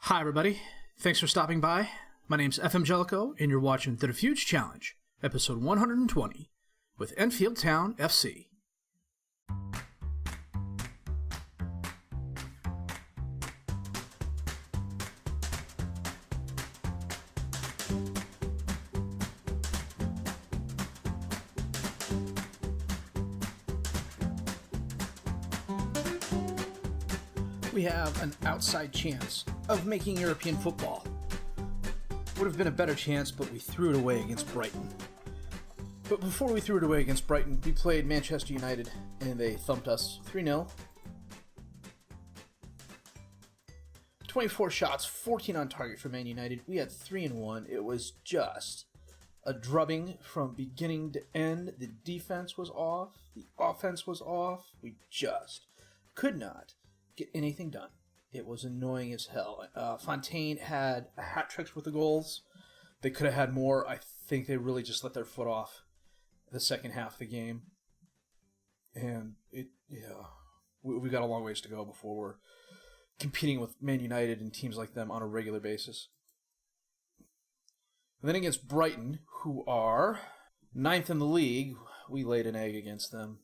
Hi, everybody. Thanks for stopping by. My name's FM18, and you're watching the Dafuge Challenge, episode 120, with Enfield Town FC. We have an outside chance of making European football. Would have been a better chance, but we threw it away against Brighton. But before we threw it away against Brighton, we played Manchester United, and they thumped us 3-0. 24 shots, 14 on target for Man United. We had 3-1. It was just a drubbing from beginning to end. The defense was off. The offense was off. We just could not get anything done. It was annoying as hell. Fontaine had a hat trick with the goals. They could have had more. I think they really just let their foot off the second half of the game. And we got a long ways to go before we're competing with Man United and teams like them on a regular basis. And then against Brighton, who are 9th in the league, we laid an egg against them.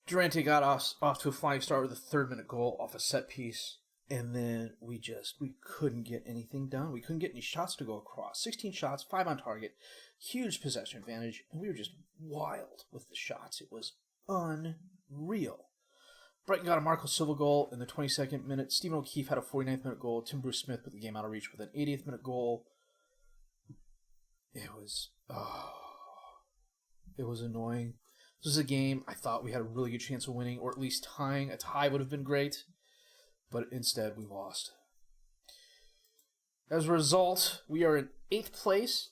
Durante got us off to a flying start with a 3rd-minute goal off a set piece, and then we couldn't get anything done. We couldn't get any shots to go across. 16 shots, 5 on target, huge possession advantage, and we were just wild with the shots. It was unreal. Brighton got a Marco Silva goal in the 22nd minute. Stephen O'Keefe had a 49th-minute goal. Tim Bruce Smith put the game out of reach with an 80th-minute goal. It was annoying. This was a game I thought we had a really good chance of winning, or at least tying. A tie would have been great, but instead we lost. As a result, we are in 8th place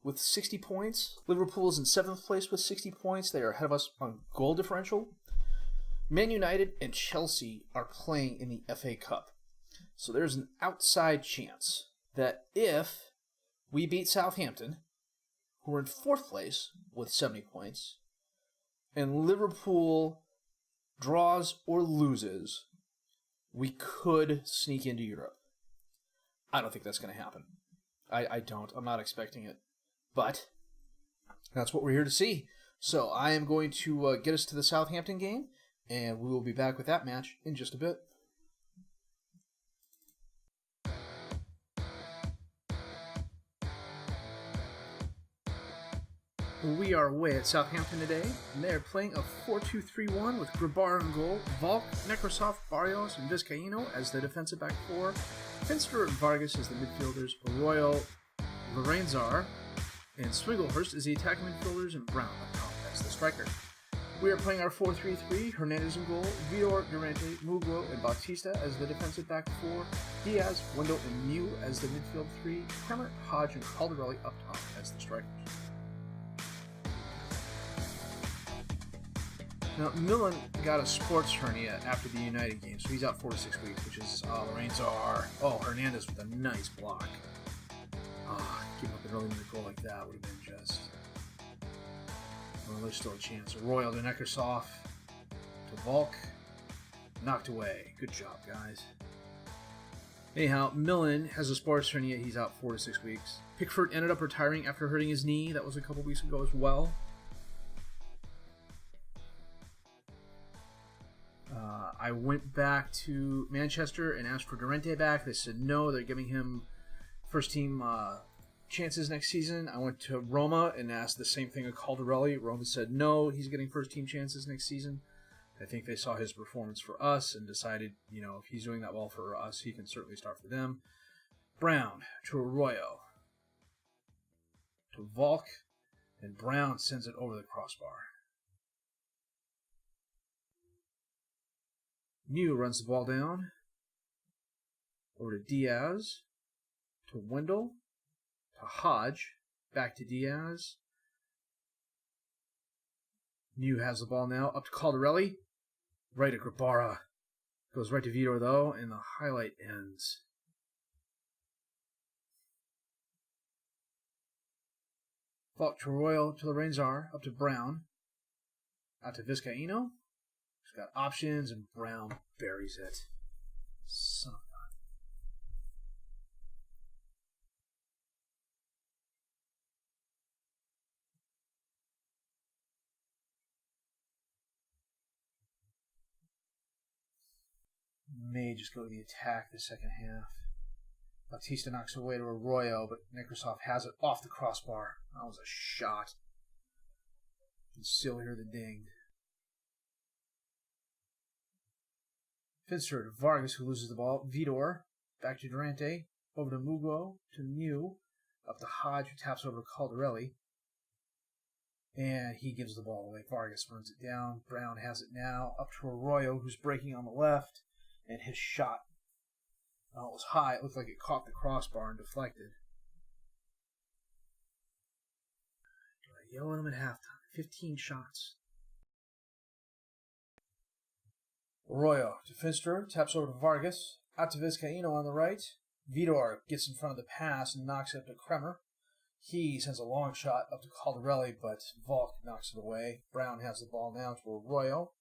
with 60 points. Liverpool is in 7th place with 60 points. They are ahead of us on goal differential. Man United and Chelsea are playing in the FA Cup. So there's an outside chance that if we beat Southampton, who are in 4th place with 70 points, and Liverpool draws or loses, we could sneak into Europe. I don't think that's going to happen. I don't. I'm not expecting it. But that's what we're here to see. So I am going to get us to the Southampton game, and we will be back with that match in just a bit. We are away at Southampton today, and they are playing a 4-2-3-1 with Grabara in goal, Volk, Nekrasov, Barrios, and Vizcaíno as the defensive back four, Finster and Vargas as the midfielders, Arroyo, Lorenzar, and Swinglehurst as the attacking midfielders, and Brown up top as the striker. We are playing our 4-3-3, Hernandez in goal, Vitor, Durante, Muglo, and Bautista as the defensive back four, Diaz, Wendell, and Mew as the midfield three, Kremer, Hodge, and Calderelli up top as the strikers. Now, Millen got a sports hernia after the United game, so he's out 4 to 6 weeks, which is Lorenzar. Hernandez with a nice block. Keep up an early minute goal like that would have been just... Well, there's still a chance. Royal to Nekrasov, to Volk, knocked away. Good job, guys. Anyhow, Millen has a sports hernia. He's out 4 to 6 weeks. Pickford ended up retiring after hurting his knee. That was a couple weeks ago as well. I went back to Manchester and asked for Durante back. They said no, they're giving him first team chances next season. I went to Roma and asked the same thing of Calderelli. Roma said no, he's getting first team chances next season. I think they saw his performance for us and decided, if he's doing that well for us, he can certainly start for them. Brown to Arroyo to Volk, and Brown sends it over the crossbar. Mew runs the ball down. Over to Diaz. To Wendell. To Hodge. Back to Diaz. Mew has the ball now. Up to Calderelli. Right to Grabara. Goes right to Vitor, though, and the highlight ends. Volk to Royal to Lorenzar. Up to Brown. Out to Vizcaíno. He's got options, and Brown buries it. Son of a gun. May just go to the attack the second half. Bautista knocks away to Arroyo, but Nekrasov has it off the crossbar. That was a shot. You can still hear the ding. Finster to Vargas, who loses the ball. Vidor, back to Durante, over to Mugo, to Mew, up to Hodge, who taps over to Caldarelli. And he gives the ball away. Vargas runs it down. Brown has it now, up to Arroyo, who's breaking on the left, and his shot. Oh, it was high. It looked like it caught the crossbar and deflected. Yelling him at halftime. 15 shots. Arroyo to Finster, taps over to Vargas, out to Vizcaíno on the right. Vidor gets in front of the pass and knocks it up to Kremer. He sends a long shot up to Caldarelli, but Volk knocks it away. Brown has the ball now to Arroyo.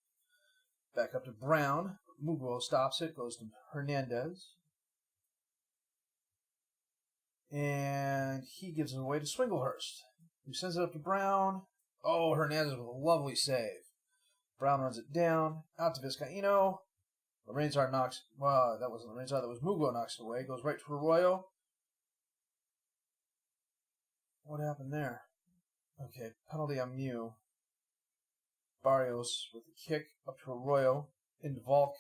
Back up to Brown. Mugo stops it, goes to Hernandez. And he gives it away to Swinglehurst, who sends it up to Brown. Oh, Hernandez with a lovely save. Brown runs it down, out to Vizcaíno. Lorenzar knocks, well, that wasn't Lorenzar, that was Mugo knocks it away. Goes right to Arroyo. What happened there? Okay, penalty on Mew. Barrios with the kick up to Arroyo. Into Volk,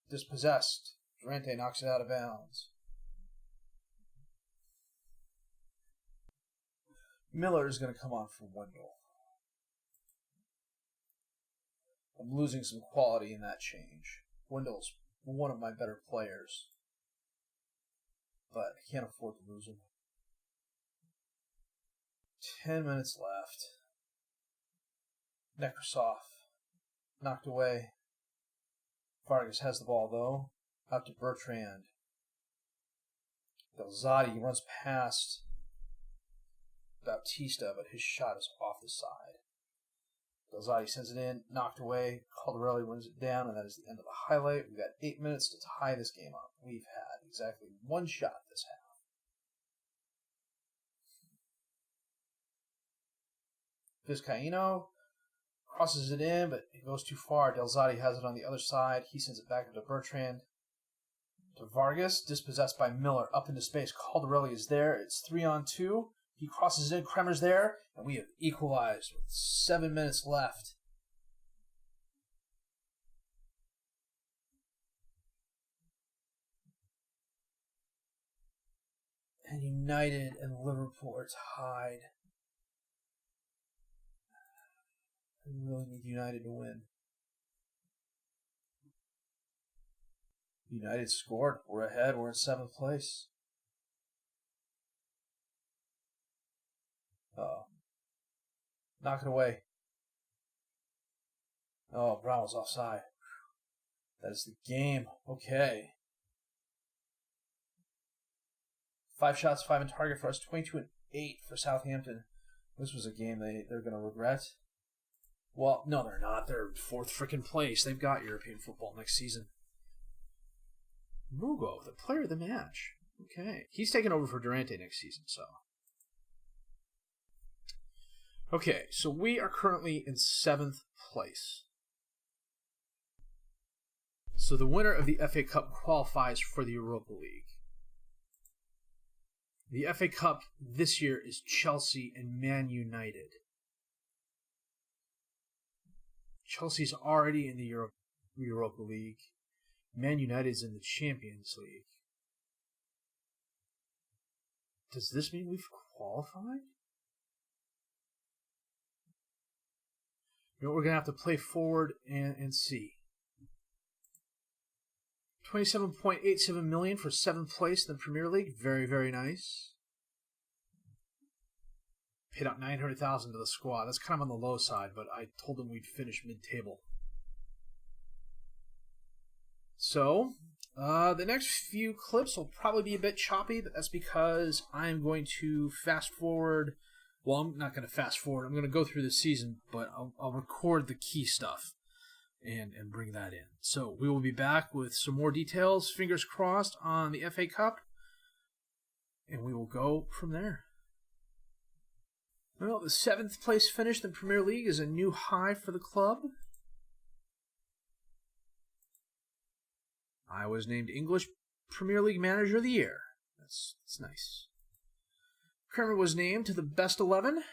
dispossessed. Durante knocks it out of bounds. Miller is going to come on for Wendell. I'm losing some quality in that change. Wendell's one of my better players, but I can't afford to lose him. 10 minutes left. Nekrasov knocked away. Vargas has the ball, though. Out to Bertrand. Delzati runs past Bautista, but his shot is off the side. Delzati sends it in, knocked away. Caldarelli runs it down, and that is the end of the highlight. We've got 8 minutes to tie this game up. We've had exactly one shot this half. Vizcaíno crosses it in, but it goes too far. Delzati has it on the other side. He sends it back up to Bertrand. To Vargas, dispossessed by Miller. Up into space. Caldarelli is there. It's 3-on-2. He crosses in. Kremer's there. And we have equalized with 7 minutes left. And United and Liverpool are tied. I really need United to win. United scored. We're ahead. We're in 7th place. Knock it away. Oh, Brown was offside. That is the game. Okay. 5 shots, 5 in target for us. 22-8 for Southampton. This was a game they're going to regret. Well, no, they're not. They're 4th freaking place. They've got European football next season. Mugo, the player of the match. Okay. He's taking over for Durante next season, so. Okay, so we are currently in 7th place. So the winner of the FA Cup qualifies for the Europa League. The FA Cup this year is Chelsea and Man United. Chelsea's already in the Europa League. Man United's in the Champions League. Does this mean we've qualified? You know, we're going to have to play forward and see. 27.87 million for 7th place in the Premier League. Very, very nice. Paid out 900,000 to the squad. That's kind of on the low side, but I told them we'd finish mid-table. So, the next few clips will probably be a bit choppy, but that's because I'm going to fast forward. Well, I'm not going to fast forward. I'm going to go through the season, but I'll record the key stuff. and bring that in. So we will be back with some more details, fingers crossed, on the FA Cup, and we will go from there. Well, the 7th place finish in the Premier League is a new high for the club. I was named English Premier League Manager of the Year. That's nice. Kremer was named to the best 11.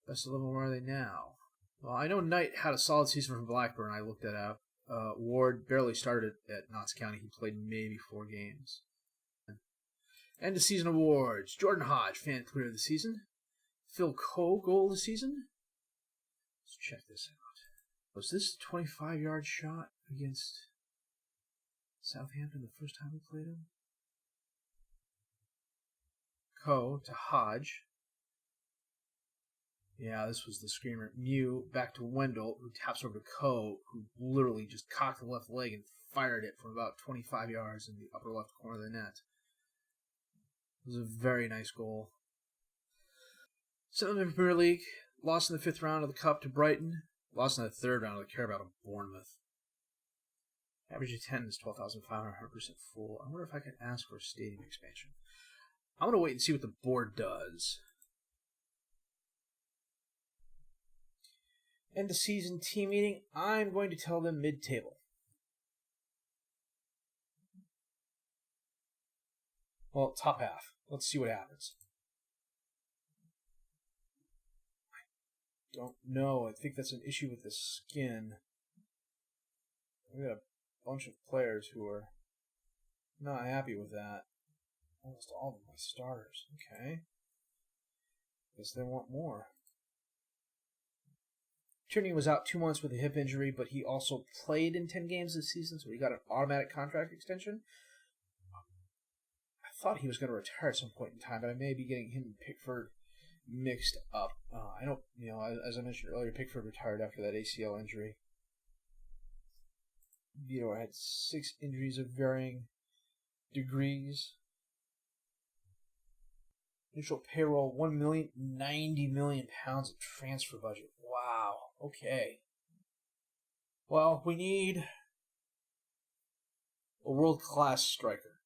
Best 11, where are they now? Well, I know Knight had a solid season from Blackburn. I looked that up. Ward barely started at Notts County. He played maybe 4 games. End of season awards. Jordan Hodge, fan player of the season. Phil Coe, goal of the season. Let's check this out. Was this a 25-yard shot against Southampton the first time we played him? Coe to Hodge. Yeah, this was the screamer. Mew back to Wendell, who taps over to Coe, who literally just cocked the left leg and fired it from about 25 yards in the upper left corner of the net. It was a very nice goal. Southampton Premier League, lost in the 5th round of the Cup to Brighton, lost in the 3rd round of the Carabao to Bournemouth. Average attendance 12,500, 100% full. I wonder if I can ask for a stadium expansion. I'm going to wait and see what the board does. End of season team meeting, I'm going to tell them mid-table. Well, top half. Let's see what happens. I don't know. I think that's an issue with the skin. We got a bunch of players who are not happy with that. Almost all of them my starters. Okay. Guess they want more. Tierney was out 2 months with a hip injury, but he also played in 10 games this season, so he got an automatic contract extension. I thought he was going to retire at some point in time, but I may be getting him and Pickford mixed up. I don't, as I mentioned earlier, Pickford retired after that ACL injury. Vito had 6 injuries of varying degrees. Initial payroll, £1,090 million of transfer budget. Wow. Okay. Well, we need a world-class striker.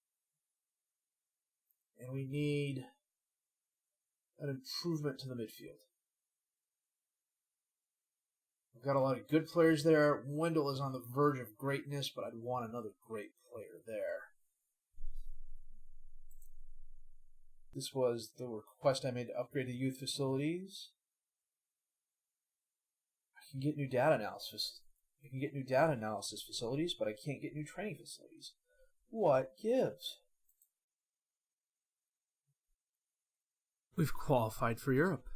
And we need an improvement to the midfield. We've got a lot of good players there. Wendell is on the verge of greatness, but I'd want another great player there. This was the request I made to upgrade the youth facilities. I can get new data analysis. I can get new data analysis facilities, but I can't get new training facilities. What gives? We've qualified for Europe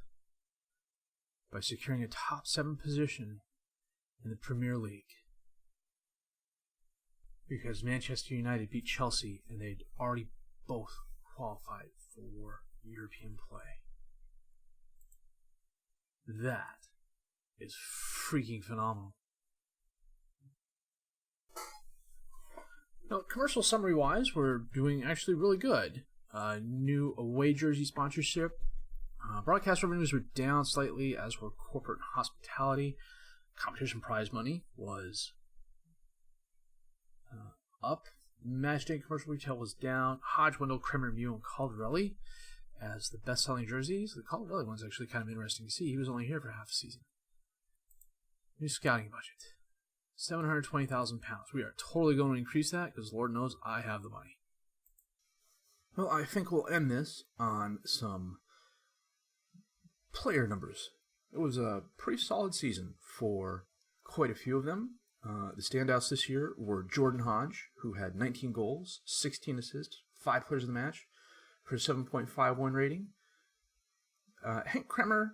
by securing a top 7 position in the Premier League. Because Manchester United beat Chelsea and they'd already both qualified for European play. That is freaking phenomenal. Now, commercial summary-wise, we're doing actually really good. New away jersey sponsorship. Broadcast revenues were down slightly, as were corporate and hospitality. Competition prize money was up. Matchday commercial retail was down. Hodge, Wendell, Kremer, Mew, and Calderelli as the best-selling jerseys. The Calderelli one's actually kind of interesting to see. He was only here for half a season. New scouting budget. £720,000. We are totally going to increase that because Lord knows I have the money. Well, I think we'll end this on some player numbers. It was a pretty solid season for quite a few of them. The standouts this year were Jordan Hodge, who had 19 goals, 16 assists, 5 players of the match for a 7.51 rating. Henk Kremer,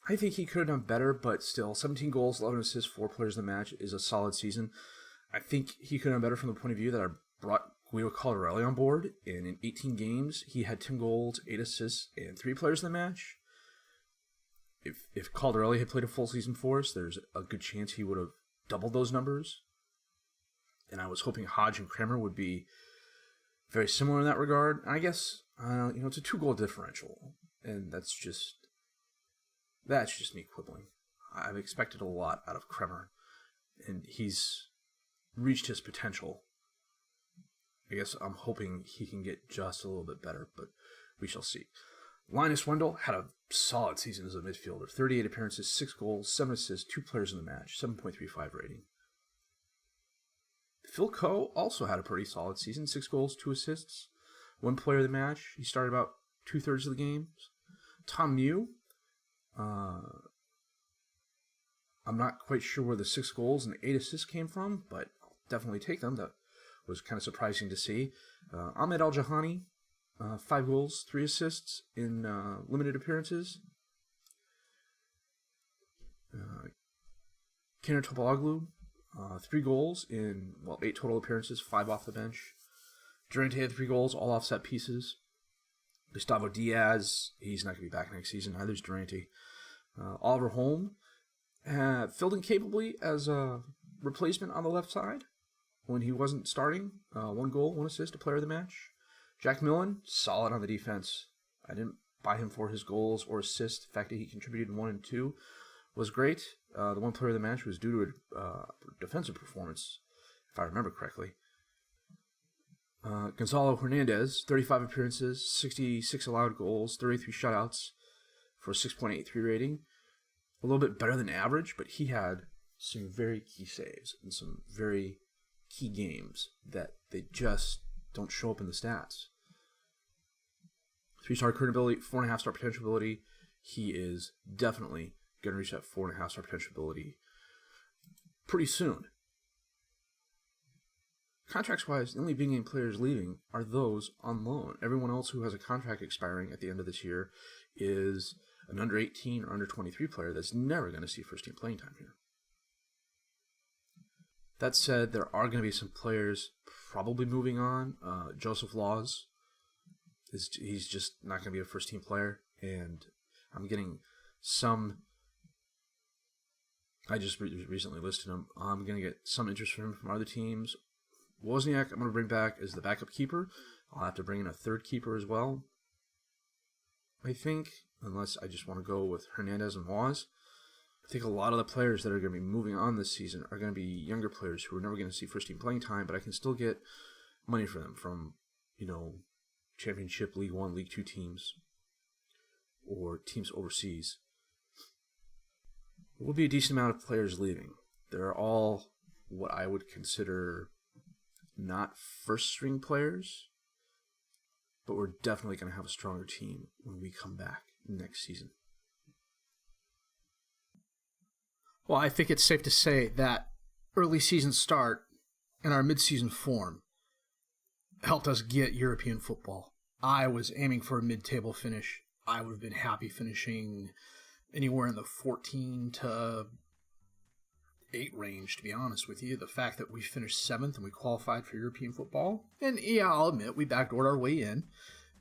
I think he could have done better, but still, 17 goals, 11 assists, 4 players of the match is a solid season. I think he could have done better from the point of view that I brought Guido Calderelli on board, and in 18 games, he had 10 goals, 8 assists, and 3 players of the match. If Calderelli had played a full season for us, there's a good chance he would have doubled those numbers. And I was hoping Hodge and Kremer would be very similar in that regard. I guess, it's a 2-goal differential. And that's just That's just me quibbling. I've expected a lot out of Kremer, and he's reached his potential. I guess I'm hoping he can get just a little bit better, but we shall see. Linus Wendell had a solid season as a midfielder. 38 appearances, 6 goals, 7 assists, 2 players in the match, 7.35 rating. Phil Coe also had a pretty solid season. 6 goals, 2 assists, 1 player of the match. He started about 2/3 of the games. Tom Mew, I'm not quite sure where the 6 goals and 8 assists came from, but I'll definitely take them. That was kind of surprising to see. Ahmed Al-Jahani, 5 goals, 3 assists in limited appearances. Kenan Topaloglu, 3 goals in 8 total appearances, 5 off the bench. Durante had 3 goals, all off set pieces. Gustavo Diaz, he's not going to be back next season. Neither is Durante. Oliver Holm filled in capably as a replacement on the left side when he wasn't starting. 1 goal, 1 assist, a player of the match. Jack Millen, solid on the defense. I didn't buy him for his goals or assists. The fact that he contributed 1 and 2 was great. The 1 player of the match was due to a defensive performance, if I remember correctly. Gonzalo Hernandez, 35 appearances, 66 allowed goals, 33 shutouts for a 6.83 rating. A little bit better than average, but he had some very key saves and some very key games that they just don't show up in the stats. 3-star current ability, 4.5-star potential ability. He is definitely going to reach that 4.5-star potential ability pretty soon. Contracts-wise, the only big game players leaving are those on loan. Everyone else who has a contract expiring at the end of this year is an under 18 or under 23 player that's never going to see first-team playing time here. That said, there are going to be some players probably moving on. Joseph Laws, he's just not going to be a first-team player, and I'm getting some... I just recently listed him. I'm going to get some interest from him from other teams. Wozniak, I'm going to bring back as the backup keeper. I'll have to bring in a third keeper as well, I think, unless I just want to go with Hernandez and Waz. I think a lot of the players that are going to be moving on this season are going to be younger players who are never going to see first-team playing time, but I can still get money for them from, Championship, League 1, League 2 teams, or teams overseas. There will be a decent amount of players leaving. They're all what I would consider not first-string players, but we're definitely going to have a stronger team when we come back next season. Well, I think it's safe to say that early season start and our mid-season form helped us get European football. I was aiming for a mid-table finish. I would have been happy finishing anywhere in the 14 to 8 range, to be honest with you. The fact that we finished 7th and we qualified for European football, and yeah, I'll admit we backdoored our way in,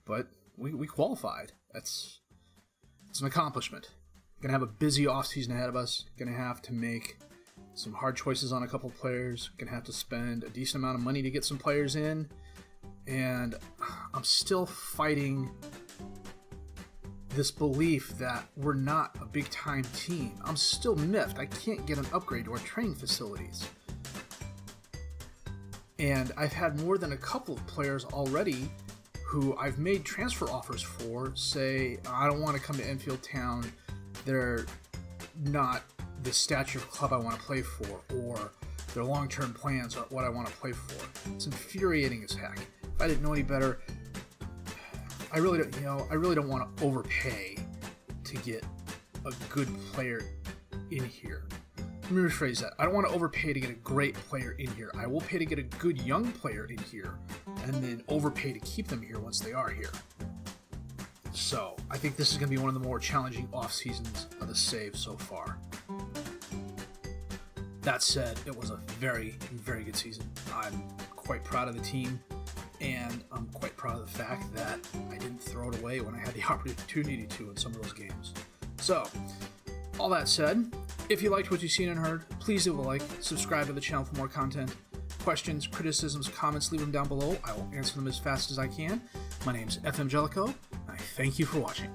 but we qualified. It's an accomplishment. Going to have a busy offseason ahead of us. Going to have to make some hard choices on a couple of players. Going to have to spend a decent amount of money to get some players in. And I'm still fighting this belief that we're not a big-time team. I'm still miffed. I can't get an upgrade to our training facilities. And I've had more than a couple of players already who I've made transfer offers for say, I don't want to come to Enfield Town. They're not the stature of club I want to play for, or their long-term plans aren't what I want to play for. It's infuriating as heck. If I didn't know any better, I really don't want to overpay to get a good player in here. Let me rephrase that. I don't want to overpay to get a great player in here. I will pay to get a good young player in here, and then overpay to keep them here once they are here. So, I think this is going to be one of the more challenging off-seasons of the save so far. That said, it was a very, very good season. I'm quite proud of the team, and I'm quite proud of the fact that I didn't throw it away when I had the opportunity to in some of those games. So, all that said, if you liked what you've seen and heard, please leave a like, subscribe to the channel for more content. Questions, criticisms, comments, leave them down below. I will answer them as fast as I can. My name's FM18. I thank you for watching.